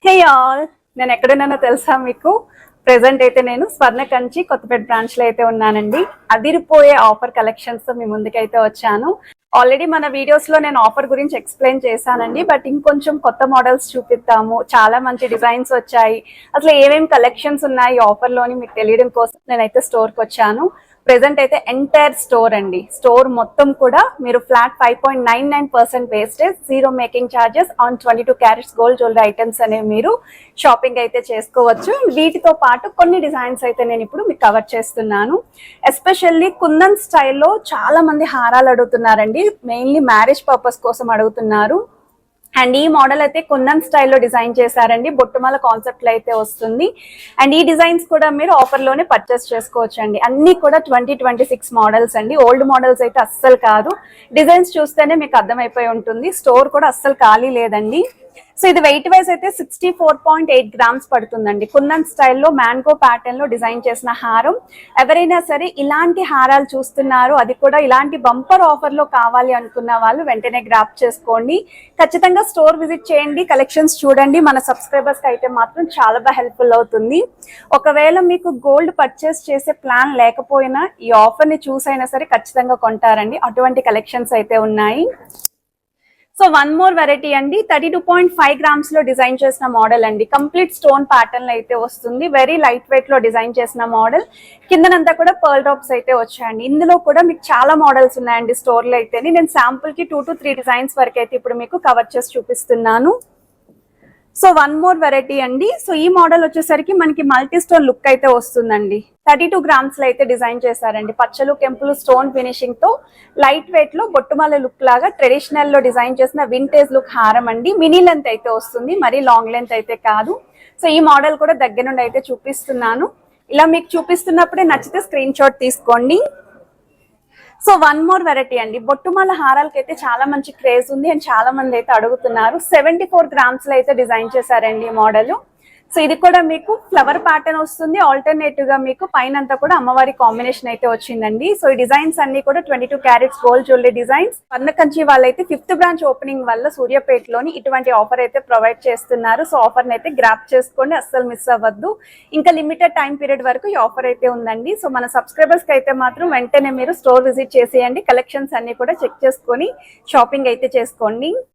Hey all, నేను ఎక్కడున్నానో తెలుసా మీకు? ప్రెసెంట్ అయితే నేను స్వర్ణ కంచి కొత్తపేట బ్రాంచ్ లో అయితే ఉన్నానండి. అదిరిపోయే ఆఫర్ కలెక్షన్స్ తో మీ ముందుకైతే వచ్చాను. ఆల్రెడీ మన వీడియోస్ లో నేను ఆఫర్ గురించి ఎక్స్ప్లెయిన్ చేశానండి, బట్ ఇంకొంచెం కొత్త మోడల్స్ చూపిస్తాము. చాలా మంచి డిజైన్స్ వచ్చాయి. అసలు ఏమేమి కలెక్షన్స్ ఉన్నాయి ఆఫర్ లోని మీకు తెలియడం కోసం నేనైతే స్టోర్ కి వచ్చాను. ప్రెసెంట్ అయితే ఎంటైర్ స్టోర్ అండి. స్టోర్ మొత్తం కూడా మీరు flat 5.99% wastage, zero making charges on 22 carats gold jewellery items అనేవి మీరు షాపింగ్ అయితే చేసుకోవచ్చు. వీటితో పాటు కొన్ని డిజైన్స్ అయితే నేను ఇప్పుడు మీకు కవర్ చేస్తున్నాను. ఎస్పెషల్లీ కుందన్ స్టైల్లో చాలా మంది హారాలు అడుగుతున్నారండి. మెయిన్లీ మ్యారేజ్ పర్పస్ కోసం అడుగుతున్నారు. అండ్ ఈ మోడల్ అయితే కుందన్ స్టైల్లో డిజైన్ చేశారండి. బొట్టుమాల కాన్సెప్ట్ లో అయితే వస్తుంది. అండ్ ఈ డిజైన్స్ కూడా మీరు ఆఫర్ లోనే పర్చేస్ చేసుకోవచ్చు అండి. అన్ని కూడా 2026 మోడల్స్ అండి. ఓల్డ్ మోడల్స్ అయితే అస్సలు కాదు. డిజైన్స్ చూస్తేనే మీకు అర్థమైపోయి ఉంటుంది. స్టోర్ కూడా అస్సలు ఖాళీ లేదండి. సో ఇది వెయిట్ వైజ్ అయితే 64.8 గ్రామ్స్ పడుతుందండి. కుందన్ స్టైల్లో మ్యాంగో ప్యాటర్న్ లో డిజైన్ చేసిన హారం. ఎవరైనా సరే ఇలాంటి హారాలు చూస్తున్నారు, అది కూడా ఇలాంటి బంపర్ ఆఫర్ లో కావాలి అనుకున్న వాళ్ళు వెంటనే గ్రాప్ చేసుకోండి. ఖచ్చితంగా స్టోర్ విజిట్ చేయండి, కలెక్షన్స్ చూడండి. మన సబ్స్క్రైబర్స్ కి అయితే మాత్రం చాలా బాగా హెల్ప్ఫుల్ అవుతుంది. ఒకవేళ మీకు గోల్డ్ పర్చేస్ చేసే ప్లాన్ లేకపోయినా ఈ ఆఫర్ ని చూసైనా సరే ఖచ్చితంగా కొంటారండి. అటువంటి కలెక్షన్స్ అయితే ఉన్నాయి. సో వన్ మోర్ వెరైటీ అండి. 32.5 గ్రామ్స్ లో డిజైన్ చేసిన మోడల్ అండి. కంప్లీట్ స్టోన్ ప్యాటర్న్ లో అయితే వస్తుంది. వెరీ లైట్ వెయిట్ లో డిజైన్ చేసిన మోడల్. కిందనంతా కూడా పర్ల్ డ్రాప్స్ అయితే వచ్చాయండి. ఇందులో కూడా మీకు చాలా మోడల్స్ ఉన్నాయండి స్టోర్ లో అయితే. నేను శాంపుల్ కి 2 to 3 డిజైన్స్ వరకు అయితే ఇప్పుడు మీకు కవర్ చేసి చూపిస్తున్నాను. సో వన్ మోర్ వెరైటీ అండి. సో ఈ మోడల్ వచ్చేసరికి మనకి మల్టీ స్టోన్ లుక్ అయితే వస్తుందండి. 32 గ్రామ్స్ లో అయితే డిజైన్ చేశారండి. పచ్చలు కెంపులు స్టోన్ ఫినిషింగ్ తో లైట్ వెయిట్ లో బొట్టుమాల లుక్ లాగా ట్రెడిషనల్ లో డిజైన్ చేసిన వింటేజ్ లుక్ హారం అండి. మినీ లెంత్ అయితే వస్తుంది, మరీ లాంగ్ లెంత్ అయితే కాదు. సో ఈ మోడల్ కూడా దగ్గర నుండి అయితే చూపిస్తున్నాను. ఇలా మీకు చూపిస్తున్నప్పుడే నచ్చితే స్క్రీన్ షాట్ తీసుకోండి. సో వన్ మోర్ వెరైటీ అండి. బొట్టుమాల హారాలకి అయితే చాలా మంచి క్రేజ్ ఉంది అండ్ చాలా మంది అయితే అడుగుతున్నారు. 74 గ్రామ్స్ లో అయితే డిజైన్ చేశారండి ఈ మోడల్. సో ఇది కూడా మీకు ఫ్లవర్ ప్యాటర్న్ వస్తుంది. ఆల్టర్నేటివ్ గా మీకు పైన అంతా కూడా అమ్మవారి కాంబినేషన్ అయితే వచ్చిందండి. సో ఈ డిజైన్స్ అన్ని కూడా 22 క్యారెట్స్ గోల్డ్ జ్యువెలరీ డిజైన్స్. స్వర్ణ కంచి వాళ్ళైతే 5th బ్రాంచ్ ఓపెనింగ్ వల్ల సూర్యాపేటలోని ఇటువంటి ఆఫర్ అయితే ప్రొవైడ్ చేస్తున్నారు. సో ఆఫర్ అయితే గ్రాప్ చేసుకోండి, అస్సలు మిస్ అవ్వద్దు. ఇంకా లిమిటెడ్ టైం పీరియడ్ వరకు ఈ ఆఫర్ అయితే ఉందండి. సో మన సబ్స్క్రైబర్స్ కి అయితే మాత్రం వెంటనే మీరు స్టోర్ విజిట్ చేసేయండి. కలెక్షన్స్ అన్ని కూడా చెక్ చేసుకొని షాపింగ్ అయితే చేసుకోండి.